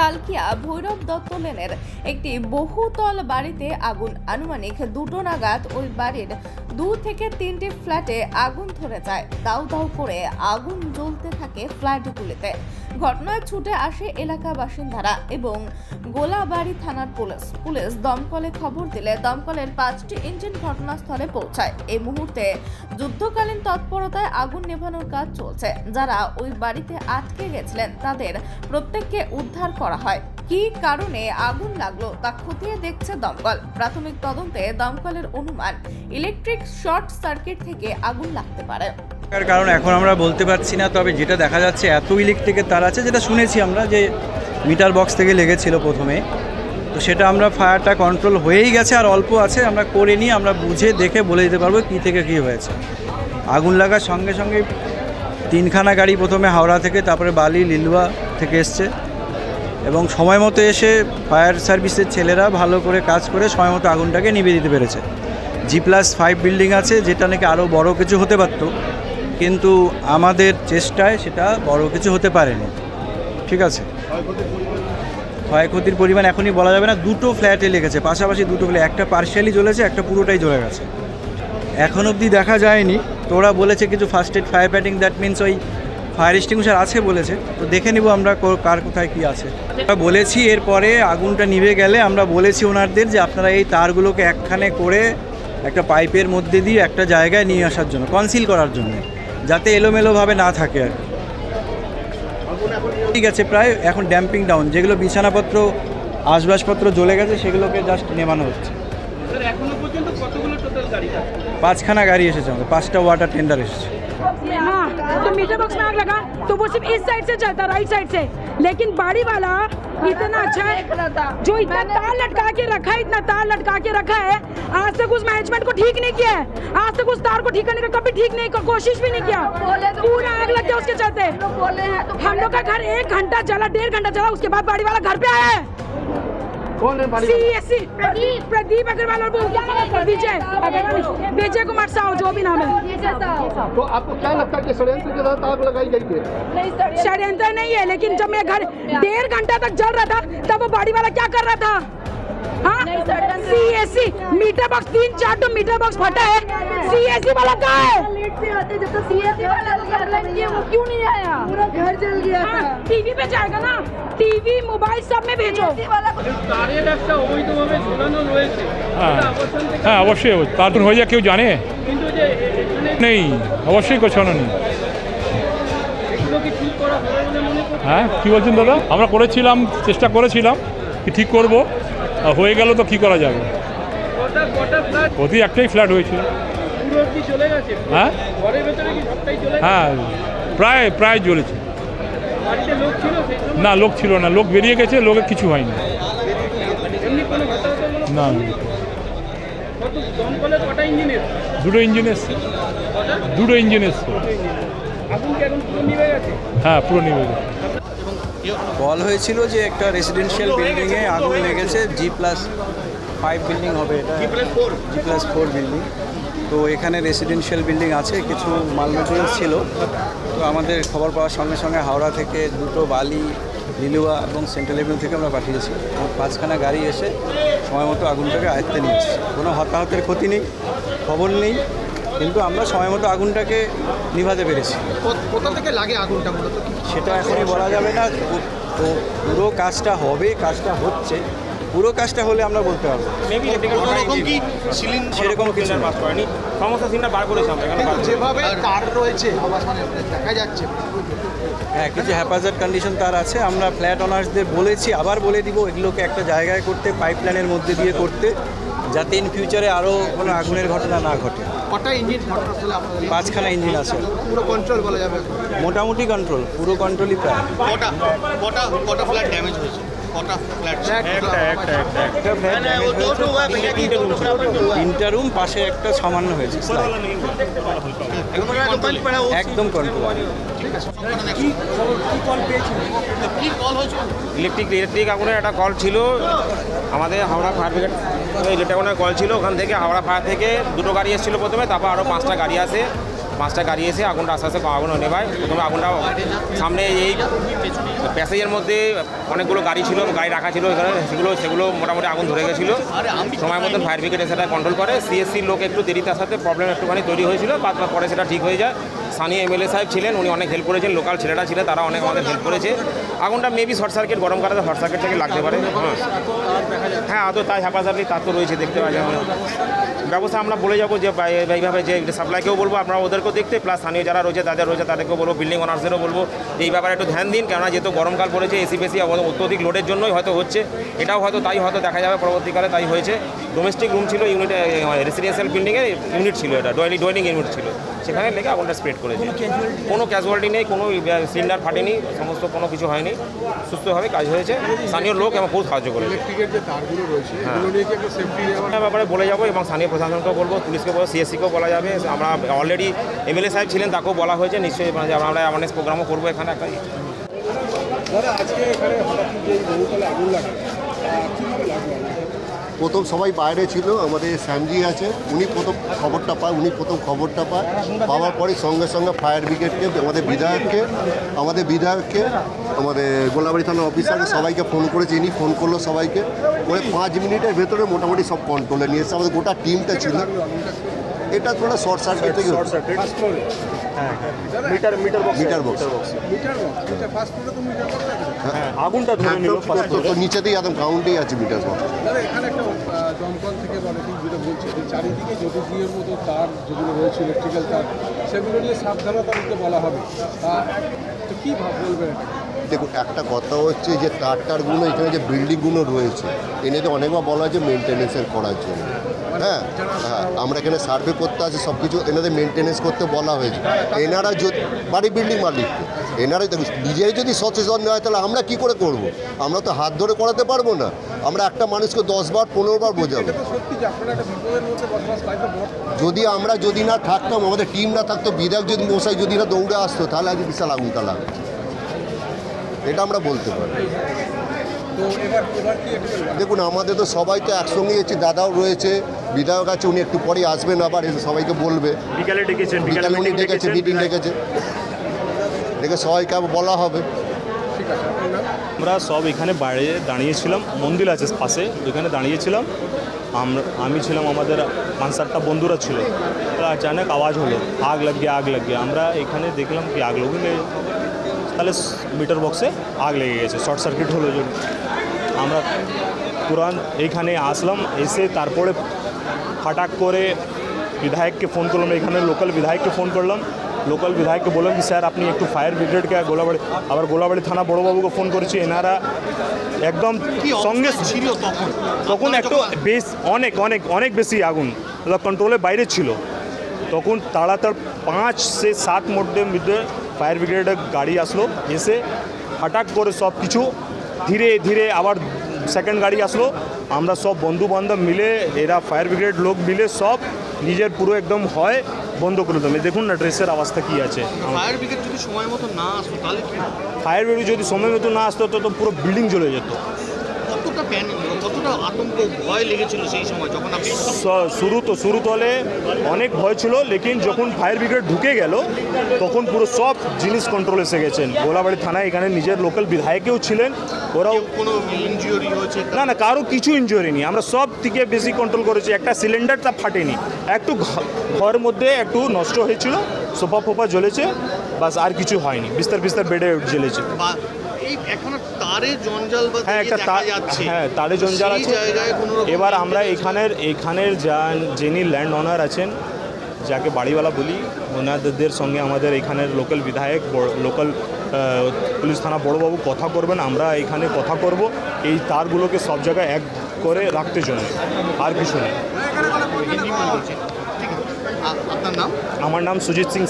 শালকিয়া ভৈরব দত্ত লেনের একটি বহুতল বাড়িতে আগুন। আনুমানিক 2টো নাগাদ ওই বাড়ির 2 থেকে 3টি ফ্ল্যাটে আগুন ধরে যায়। দাউ দাউ করে আগুন জ্বলতে থাকে ফ্ল্যাটগুলিতে। ঘটনায় ছুটে আসে এলাকা বাসিন্দারা এবং গোলাবাড়ি থানার পুলিশ দমকলে খবর দিলে দমকলের 5টি ইঞ্জিন ঘটনাস্থলে পৌঁছায়। এই মুহূর্তে যুদ্ধকালীন তৎপরতায় আগুন নেভানোর কাজ চলছে। যারা ওই বাড়িতে আটকে গেছিলেন তাদের প্রত্যেককে উদ্ধার করা হয়। কি কারণে আগুন লাগলো তা খতিয়ে দেখছে দমকল। প্রাথমিক তদন্তে দমকলের অনুমান ইলেকট্রিক শর্ট সার্কিট থেকে আগুন লাগতে পারে। কারণ এখন আমরা বলতে পারছি না, তবে যেটা দেখা যাচ্ছে এত ইলেকট্রিকের তার আছে, যেটা শুনেছি আমরা যে মিটার বক্স থেকে লেগেছিল প্রথমে, তো সেটা আমরা ফায়ারটা কন্ট্রোল হয়েই গেছে, আর অল্প আছে, আমরা করে নিয়ে আমরা বুঝে দেখে বলে দিতে পারবো কী থেকে কী হয়েছে। আগুন লাগার সঙ্গে সঙ্গে 3খানা গাড়ি প্রথমে হাওড়া থেকে, তারপরে বালি লিলুয়া থেকে এসছে এবং সময় মতো এসে ফায়ার সার্ভিসের ছেলেরা ভালো করে কাজ করে সময় মতো আগুনটাকে নিভিয়ে দিতে পেরেছে। G+5 বিল্ডিং আছে, যেটা নাকি আরও বড় কিছু হতে পারতো, কিন্তু আমাদের চেষ্টায় সেটা বড় কিছু হতে পারেনি। ঠিক আছে, ক্ষয়ক্ষতির পরিমাণ এখনই বলা যাবে না। 2টো ফ্ল্যাটে লেগেছে, পাশাপাশি 2টো ফ্ল্যাট, একটা পার্শিয়ালি জ্বলেছে, একটা পুরোটাই জ্বলে গেছে। এখন অবধি দেখা যায়নি, তো ওরা বলেছে কিছু first aid fire fighting, that means ওই ফায়ার এক্সটিংগুইশার আছে বলেছে, তো দেখে নিব আমরা কার কোথায় কী আছে। আমরা বলেছি এরপরে আগুনটা নিভে গেলে আমরা বলেছি ওনাদের যে আপনারা এই তারগুলোকে একখানে করে একটা পাইপের মধ্যে দিয়ে একটা জায়গায় নিয়ে আসার জন্য, কনসিল করার জন্য, যাতে এলোমেলোভাবে না থাকে আর ঠিক আছে। প্রায় এখন ড্যাম্পিং ডাউন, যেগুলো বিছানাপত্র আসবাবপত্র জ্বলে গেছে সেগুলোকে জাস্ট নেমানো হচ্ছে। 5খানা গাড়ি এসেছে, আমাদের 5টা ওয়াটার টেন্ডার एसेছে। हाँ, तो मीटर बॉक्स में आग लगा तो वो सिर्फ इस साइड से चलता, राइट साइड से, लेकिन बाड़ी वाला इतना अच्छा है जो इतना तार लटका के रखा है, इतना तार लटका के रखा है। आज तक उस मैनेजमेंट को ठीक नहीं किया है, आज तक उस तार को ठीक करने का कभी ठीक नहीं, कोशिश भी नहीं किया। पूरा आग लग गया उसके चलते। हम लोग का घर 1 घंटा चला, 1.5 घंटा चला, उसके बाद बाड़ी वाला घर पे आया है। प्रदीप अग्रवाल और विजय कुमार साहू, जो भी नाम है। तो आपको क्या लगता है कि षड्यंत्र के तहत आग लगाई गई है? षड्यंत्र नहीं है, लेकिन जब मेरा घर 1.5 घंटा तक जल रहा था तब वो बाड़ी वाला क्या कर रहा था? हाँ, CSC मीटर बॉक्स 3-4 तो मीटर बॉक्स फटा है, CSC वाला कहाँ है? वो क्यों नहीं आया? पूरा घर जल गया था। टीवी पे जाएगा ना, टीवी मोबाइल सब में भेजो। হ্যাঁ অবশ্যই তাড়াতাড়ি হয়ে যায়, কেউ জানে নেই, অবশ্যই গোছানো নেই। হ্যাঁ কী বলছেন দাদা? আমরা করেছিলাম, চেষ্টা করেছিলাম কি ঠিক করব, হয়ে গেল তো কী করা যাবে। প্রতি একটাই ফ্ল্যাট হয়েছিল। হ্যাঁ হ্যাঁ প্রায় জ্বলেছে। না লোক ছিল না, লোক বেরিয়ে গেছে, লোকের কিছু হয়নি। না 2টো ইঞ্জিন এসছে, 2টো ইঞ্জিন এসছে। হ্যাঁ পুরো নিভে গেছে। কল হয়েছিল যে একটা রেসিডেন্সিয়াল বিল্ডিংয়ে আগুন লেগেছে, G+5 বিল্ডিং হবে, এটা G+4 বিল্ডিং। তো এখানে রেসিডেন্সিয়াল বিল্ডিং আছে, কিছু মাল মেটেরিয়ালস ছিল। তো আমাদের খবর পাওয়ার সঙ্গে সঙ্গে হাওড়া থেকে 2টো বালি লিলুয়া এবং সেন্ট্রাল এভিনিউ থেকে আমরা পাঠিয়েছি। 5খানা গাড়ি এসে সময় মতো আগুনটাকে আয়ত্তে নিয়েছে। কোনো হতাহতের ক্ষতি নেই, খবর নেই, কিন্তু আমরা সময় মতো আগুনটাকে নিভাতে পেরেছি। কোথা থেকে লাগে আগুনটা মূলত সেটা এখনই বলা যাবে না। তো পুরো কাজটা হবে, কাজটা হচ্ছে, পুরো কাজটা হলে আমরা বলতে পারবো। সেরকম কিছু সমস্ত সিনটা বার করেছি আমরা, যেভাবে তার রয়েছে দেখা যাচ্ছে। হ্যাঁ, কিছু হ্যাপাজার্ড কন্ডিশন তার আছে। আমরা ফ্ল্যাট ওনার্সদের বলেছি, আবার বলে দিব, এগুলোকে একটা জায়গায় করতে, পাইপলাইনের মধ্যে দিয়ে করতে, যাতে ইন ফিউচারে আরও কোনো আগুনের ঘটনা না ঘটে। কটা ইঞ্জিন? 5খানা ইঞ্জিন আছে। পুরো কন্ট্রোল বলা যাবে? মোটামুটি কন্ট্রোল, পুরো কন্ট্রোলই প্রায়। কটা ফ্ল্যাট ড্যামেজ হয়েছে? কটা ফ্ল্যাট? একটা ফ্ল্যাট ড্যামেজ হয়েছে, 3টা রুম, পাশে একটা সামান্য হয়েছে। একদম কন্ট্রোল। ইলেকট্রিক আগুনের একটা কল ছিল আমাদের হাওড়া ফায়ার ব্রিগেড, ইলেকট্রিক আগুনের কল ছিল। ওখান থেকে হাওড়া ফায়ার থেকে 2টো গাড়ি এসেছিলো প্রথমে, তারপর আরও 5টা গাড়ি আসে। 5টা গাড়ি এসে আগুনটা আস্তে আস্তে আগুন নেভায়। প্রথমে আগুনটা সামনে এই প্যাসেজের মধ্যে অনেকগুলো গাড়ি ছিল, গাড়ি রাখা ছিল এখানে, সেগুলো মোটামুটি আগুন ধরে গেছিলো। সময় মতন ফায়ার ব্রিগেড সেটা কন্ট্রোল করে। সিএসসির লোক একটু দেরিতে আসাতে প্রবলেম একটুখানি তৈরি হয়েছিল, পরে সেটা ঠিক হয়ে যায়। স্থানীয় এমএলএ সাহেব ছিলেন, উনি অনেক হেল্প করেছেন, লোকাল ছেলেরা ছিলেন তারা অনেক আমাদের হেল্প করেছে। আগুনটা মেবি শর্ট সার্কিট, গরমকালে শর্ট সার্কিট থেকে লাগতে পারে। হ্যাঁ আদৌ তাই হ্যাপাজারলি তার তো রয়েছে, দেখতে পাওয়া যাবে। ব্যবস্থা আমরা বলে যাবো যে এইভাবে যে সাপ্লাইকেও বলবো, আপনারা ওদেরকেও দেখতে, প্লাস স্থানীয় যারা রয়েছে তাদেরকেও বলবো, বিল্ডিং ওনার্সদেরও বলবো এই ব্যাপারে একটু ধ্যান দিন, কেননা যেহেতু গরমকাল পড়েছে, এসি বেশি অত্যধিক লোডের জন্যই হয়তো হচ্ছে। এটাও হয়তো দেখা যাবে পরবর্তীকালে তাই হয়েছে। ডোমেস্টিক রুম ছিল, ইউনিট রেসিডেন্সিয়াল বিল্ডিংয়ের ইউনিট ছিল, এটা ডোয়েলিং ইউনিট ছিল, সেখানে লেগে আগুনটা স্প্রেড করেছে। কোনো ক্যাজুয়ালিটি নেই, কোনো সিলিন্ডার ফাটেনি, সমস্ত কোনো কিছু হয়নি, সুস্থভাবে কাজ হয়েছে। স্থানীয় লোক এবং খুব সাহায্য করেছে। ব্যাপারে বলে যাবো এবং স্থানীয় প্রশাসনকেও বলবো, পুলিশকে বলবো, সিএসসিকেও বলা যাবে। আমরা অলরেডি এমএলএ সাহেব ছিলেন, তাকেও বলা হয়েছে, নিশ্চয়ই আমরা অ্যাওয়ারনেস প্রোগ্রামও করবো এখানে একটা। প্রথম সবাই বাইরে ছিল, আমাদের শ্যামজি আছে, উনি প্রথম খবরটা পায়, পাওয়ার পরে সঙ্গে সঙ্গে ফায়ার ব্রিগেডকে, আমাদের বিধায়ককে, আমাদের গোলাবাড়ি থানা অফিসারকে সবাইকে ফোন করেছে, ইনি ফোন করলো সবাইকে, করে 5 মিনিটের ভেতরে মোটামুটি সব কন্ট্রোলে নিয়ে এসে আমাদের গোটা টিমটা ছিল। এটা থোড়া শর্ট সার্কিট থেকে আগুনটা ধরে নিল তো নিচেতেই একদম গ্রাউন্ডেই আছে মিটার বক্স। এখানে একটা দমকল থেকে অনেকেই যেটা বলছে যে চারিদিকে জ্যোতিষীয়ের মতো তার যেগুলো রয়েছে, ইলেকট্রিক্যাল তার, সেগুলো নিয়ে সাবধানতা নিতে বলা হবে। তো কী বলবেন? দেখুন, একটা কথা হচ্ছে যে তারগুলো এখানে যে বিল্ডিংগুলো রয়েছে, এনে তো অনেকবার বলা হয়েছে মেনটেন্যান্সের করার জন্য। হ্যাঁ, আমরা এখানে সার্ভে করতে আসি, সব কিছু এনাদের মেনটেন্যান্স করতে বলা হয়েছে। এনারা বাড়ি বিল্ডিং মালিক, এনারাই দেখুন, নিজেই যদি সচেতন হয় তাহলে আমরা কি করে করব? আমরা তো হাত ধরে করাতে পারবো না। আমরা একটা মানুষকে 10 বার 15 বার বোঝাবো। যদি না থাকতাম, আমাদের টিম না থাকতো, বিধায়ক যদি মশাই যদি না দৌড়ে আসতো, তাহলে আজ বিশাল আগুনটা লাগতো, এটা আমরা বলতে পারি। দেখুন, আমাদের তো সবাই তো একসঙ্গে এসেছি, দাদাও রয়েছে, বিধায়ক আছে, উনি একটু পরে আসবেন, আবার এসে সবাইকে বলবে। বিকালে উনি ডেকেছে, মিটিং ডেকে সবাইকে বলা হবে। আমরা সব এখানে বাইরে দাঁড়িয়েছিলাম, মন্দির আছে পাশে, ওইখানে দাঁড়িয়েছিলাম। আমি ছিলাম, আমাদের 5-7টা বন্ধুরা ছিল। अचानक आवाज़ হলো आग लग गया। আমরা এখানে দেখলাম কি আগ লেগে, তাহলে মিটার বক্সে আগ লেগে গেছে, শর্ট সার্কিট হলো। আমরা তুরন্ত এইখানে আসলাম, এসে তারপরে হঠাৎ করে বিধায়ককে ফোন করলাম, এখানে লোকাল বিধায়ককে ফোন করলাম। লোকাল বিধায়ককে বললাম কি স্যার আপনি একটু ফায়ার ব্রিগেডকে, গোলাবাড়ি থানা বড়োবাবুকে ফোন করেছি। এনারা একদম সঙ্গে ছিল, তখন একটু অনেক বেশি আগুন কন্ট্রোলের বাইরে ছিল। তখন তাড়াতাড়ি 5 से 7 মিনিটের মধ্যে ফায়ার ব্রিগেডের গাড়ি আসলো, এসে হঠাৎ করে সব কিছু ধীরে ধীরে আবার সেকেন্ড গাড়ি আসলো। আমরা সব বন্ধু বান্ধব মিলে, এরা ফায়ার ব্রিগেড লোক মিলে সব নিজের পুরো একদম হয় বন্ধ করে দেবে। দেখুন না ড্রেসের অবস্থা কী আছে। ফায়ার ব্রিগেড যদি সময় মতো না আসতো তাহলে কি? ফায়ার ব্রিগেড যদি সময় মতো না আসতো তো পুরো বিল্ডিং জ্বলে যেত। কতটা আতঙ্ক ভয় লেগেছিল সেই সময় যখন আপনি? শুরু হলে অনেক ভয় ছিল, লেকিন যখন ফায়ার ব্রিগেড ঢুকে গেল তখন পুরো সব জিনিস কন্ট্রোল এসে গেছেন। গোলাবাড়ি থানায় এখানে নিজের লোকাল বিধায়কেও ছিলেন, ওরাও কোনো ইনজুরি হয়েছে না, কারো কিছু ইনজুরি নেই। আমরা সব থেকে বেশি কন্ট্রোল করেছি। একটা সিলিন্ডারটা ফাটেনি, একটু ঘরের মধ্যে একটু নষ্ট হয়েছিল, সোফা ফোফা জ্বলেছে, বাস আর কিছু হয়নি। বিস্তার বেডে জ্বলেছে। এখন তারে জঞ্জাল বা একটা তারে জঞ্জাল আছে। এবার আমরা এখানের যিনি ল্যান্ড ওনার আছেন, যাকে বাড়িওয়ালা বলি, ওনাদের সঙ্গে আমাদের এখানের লোকাল বিধায়ক, লোকাল পুলিশ থানা বড়োবাবু কথা করবেন। আমরা এখানে কথা করব এই তারগুলোকে সব জায়গায় এক করে রাখতে জন্য, আর কিছু নেই। আপনার নাম? আমার নাম সুজিত সিং।